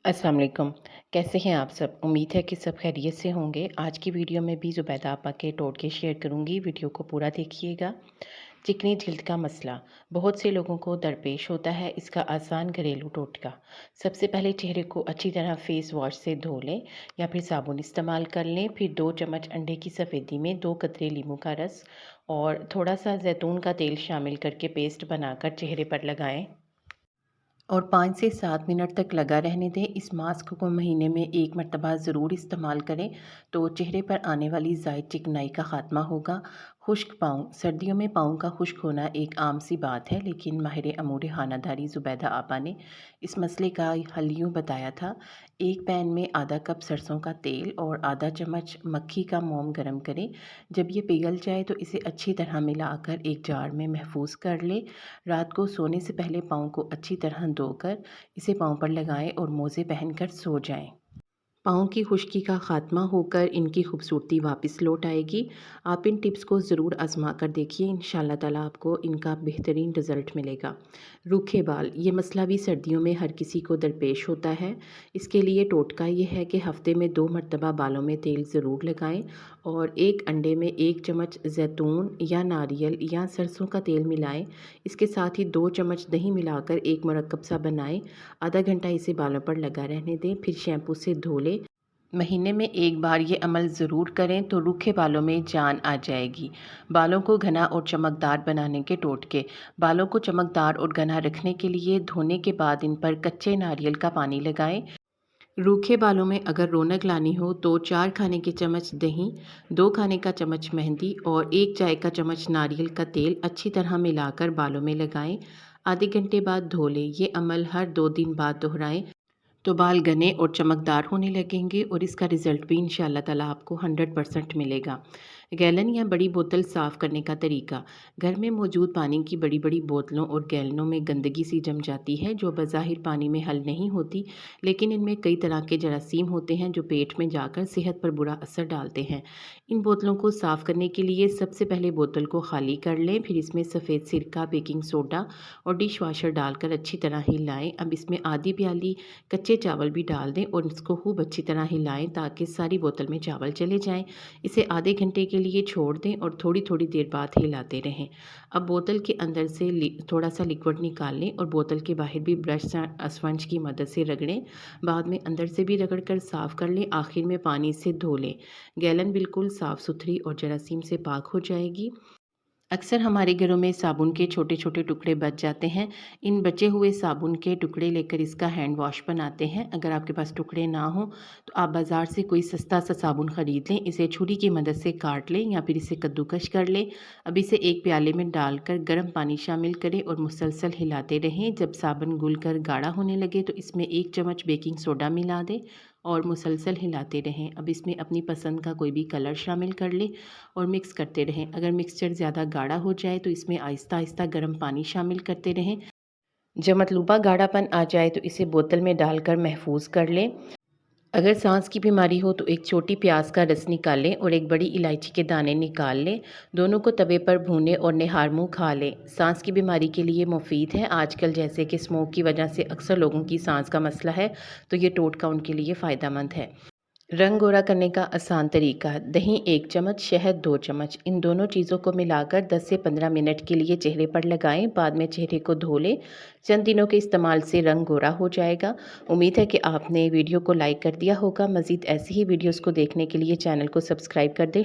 अस्सलाम वालेकुम। कैसे हैं आप सब? उम्मीद है कि सब खैरियत से होंगे। आज की वीडियो में भी ज़ुबैदा आपा के टोटके शेयर करूँगी, वीडियो को पूरा देखिएगा। चिकनी जिल्द का मसला बहुत से लोगों को दरपेश होता है। इसका आसान घरेलू टोटका, सबसे पहले चेहरे को अच्छी तरह फेस वॉश से धो लें या फिर साबुन इस्तेमाल कर लें। फिर 2 चम्मच अंडे की सफ़ेदी में 2 कतरे नींबू का रस और थोड़ा सा जैतून का तेल शामिल करके पेस्ट बनाकर चेहरे पर लगाएं और 5 से 7 मिनट तक लगा रहने दें। इस मास्क को महीने में 1 मरतबा ज़रूर इस्तेमाल करें तो चेहरे पर आने वाली ज़ायद चिकनाई का ख़ात्मा होगा। खुश्क पाँव, सर्दियों में पाँव का खुश्क होना एक आम सी बात है, लेकिन माहिर अमूर खानादारी ज़ुबैदा आपा ने इस मसले का हल यूँ बताया था। एक पैन में आधा कप सरसों का तेल और आधा चम्मच मक्खी का मोम गरम करें। जब ये पिघल जाए तो इसे अच्छी तरह मिलाकर एक जार में महफूज कर लें। रात को सोने से पहले पाँव को अच्छी तरह धोकर इसे पाँव पर लगाएं और मोज़े पहनकर सो जाएं। पाँव की खुश्की का ख़ात्मा होकर इनकी खूबसूरती वापस लौट आएगी। आप इन टिप्स को ज़रूर आज़मा कर देखिए, इंशाअल्लाह ताला आपको इनका बेहतरीन रिज़ल्ट मिलेगा। रूखे बाल, ये मसला भी सर्दियों में हर किसी को दरपेश होता है। इसके लिए टोटका ये है कि हफ़्ते में 2 मरतबा बालों में तेल ज़रूर लगाएं और एक अंडे में 1 चम्मच जैतून या नारियल या सरसों का तेल मिलाएं। इसके साथ ही 2 चम्मच दही मिलाकर एक मुरक्कब सा बनाएं। आधा घंटा इसे बालों पर लगा रहने दें, फिर शैम्पू से धो लें। महीने में एक बार ये अमल ज़रूर करें तो रूखे बालों में जान आ जाएगी। बालों को घना और चमकदार बनाने के टोटके, बालों को चमकदार और घना रखने के लिए धोने के बाद इन पर कच्चे नारियल का पानी लगाएं। रूखे बालों में अगर रौनक लानी हो तो 4 खाने के चम्मच दही, 2 खाने का चम्मच मेहंदी और 1 चाय का चम्मच नारियल का तेल अच्छी तरह मिलाकर बालों में लगाएं। आधे घंटे बाद धो लें। ये अमल हर 2 दिन बाद दोहराएं तो बाल घने और चमकदार होने लगेंगे और इसका रिज़ल्ट भी इंशाअल्लाह ताला आपको 100% मिलेगा। गैलन या बड़ी बोतल साफ़ करने का तरीका, घर में मौजूद पानी की बड़ी बड़ी बोतलों और गैलनों में गंदगी सी जम जाती है जो बज़ाहिर पानी में हल नहीं होती, लेकिन इनमें कई तरह के जरासीम होते हैं जो पेट में जाकर सेहत पर बुरा असर डालते हैं। इन बोतलों को साफ़ करने के लिए सबसे पहले बोतल को खाली कर लें, फिर इसमें सफ़ेद सिरका, बेकिंग सोडा और डिश वाशर डालकर अच्छी तरह हिलाएं। अब इसमें आधी प्याली कच्चे चावल भी डाल दें और इसको खूब अच्छी तरह हिलाएं ताकि सारी बोतल में चावल चले जाएं। इसे आधे घंटे के लिए छोड़ दें और थोड़ी थोड़ी देर बाद हिलाते रहें। अब बोतल के अंदर से थोड़ा सा लिक्विड निकाल लें और बोतल के बाहर भी ब्रश स्पंज की मदद से रगड़ें। बाद में अंदर से भी रगड़ कर साफ़ कर लें। आखिर में पानी से धो लें। गैलन बिल्कुल साफ़ सुथरी और जरासीम से पाक हो जाएगी। अक्सर हमारे घरों में साबुन के छोटे छोटे टुकड़े बच जाते हैं। इन बचे हुए साबुन के टुकड़े लेकर इसका हैंड वॉश बनाते हैं। अगर आपके पास टुकड़े ना हो तो आप बाज़ार से कोई सस्ता सा साबुन ख़रीद लें, इसे छुरी की मदद से काट लें या फिर इसे कद्दूकश कर लें। अब इसे एक प्याले में डालकर गर्म पानी शामिल करें और मुसलसल हिलाते रहें। जब साबुन घुल कर गाढ़ा होने लगे तो इसमें 1 चम्मच बेकिंग सोडा मिला दें और मुसलसल हिलाते रहें। अब इसमें अपनी पसंद का कोई भी कलर शामिल कर लें और मिक्स करते रहें। अगर मिक्सचर ज़्यादा गाढ़ा हो जाए तो इसमें आहिस्ता आहिस्ता गर्म पानी शामिल करते रहें। जब मतलूबा गाढ़ापन आ जाए तो इसे बोतल में डालकर महफूज कर लें। अगर सांस की बीमारी हो तो एक छोटी प्याज का रस निकालें और एक बड़ी इलायची के दाने निकाल लें। दोनों को तवे पर भूनें और निहार मुँह खा लें। सांस की बीमारी के लिए मुफीद है। आजकल जैसे कि स्मोक की वजह से अक्सर लोगों की सांस का मसला है, तो ये टोटका उनके लिए फ़ायदेमंद है। रंग गोरा करने का आसान तरीका, दही 1 चम्मच, शहद 2 चम्मच, इन दोनों चीज़ों को मिलाकर 10 से 15 मिनट के लिए चेहरे पर लगाएं। बाद में चेहरे को धो लें। चंद दिनों के इस्तेमाल से रंग गोरा हो जाएगा। उम्मीद है कि आपने वीडियो को लाइक कर दिया होगा। मज़ीद ऐसी ही वीडियोज़ को देखने के लिए चैनल को सब्सक्राइब कर दें।